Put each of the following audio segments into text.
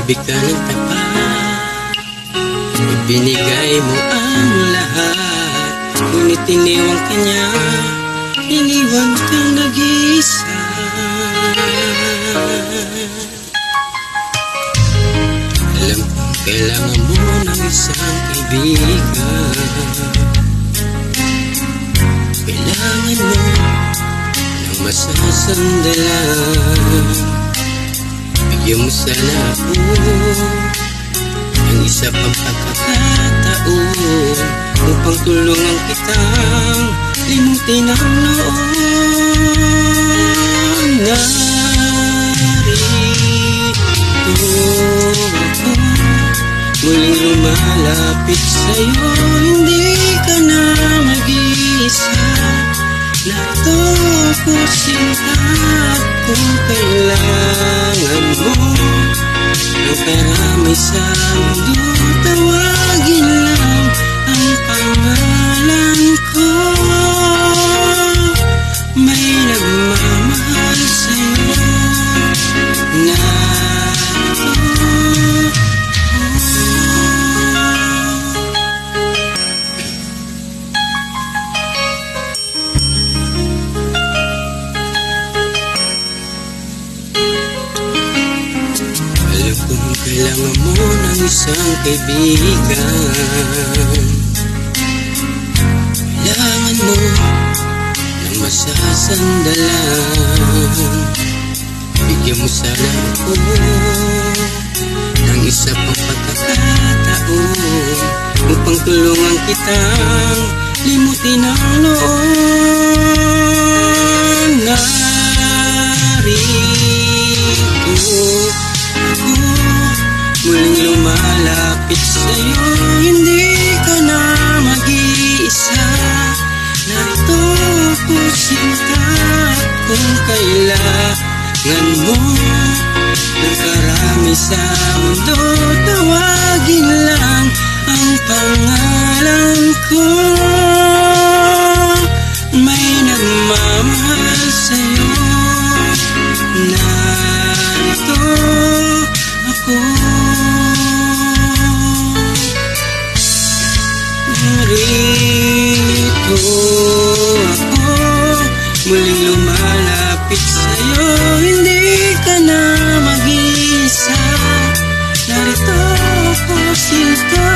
Umibig ka ng tapat, ibinigay mo ang lahat, ngunit iniwan ka niya, iniwan kang nag-iisa. Alam kong kailangan mo ng isang kaibigan, kailangan mo ng masasandalan. Bigyan mo sana ako ng isa pang pagkakataon upang tulungan kitang limutin ang noon. Narito ako, muling lumalapit sa'yo, hindi ka na mag-iisa. Narito ako sinta kung kailangan mo ang karami sa mundo. Tawagin lang ang pangalan ko. May nagmamahal sa'yo. Narito kung kailangan mo ng isang kaibigan, kailangan mo ng masasandalan. Bigyan mo sana ako ng isa pang pagkakataon upang tulungan kitang limutin ang noon. Narito ako, muling lumalapit sa'yo, hindi ka na mag-iisa. Narito ako sinta kung kailangan mo ng karami sa mundo. Tawagin lang ang pangalan ko. May nagmamahal sa'yo. Narito ako, narito ako, muling lumalapit sa'yo, hindi ka na mag-iisa. Narito ako sinta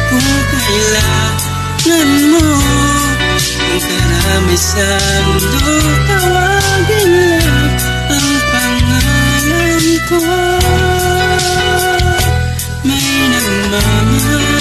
kung kailangan mo ang karami sa mundo. Tawagin lang ang pangalan ko. May nagmamahal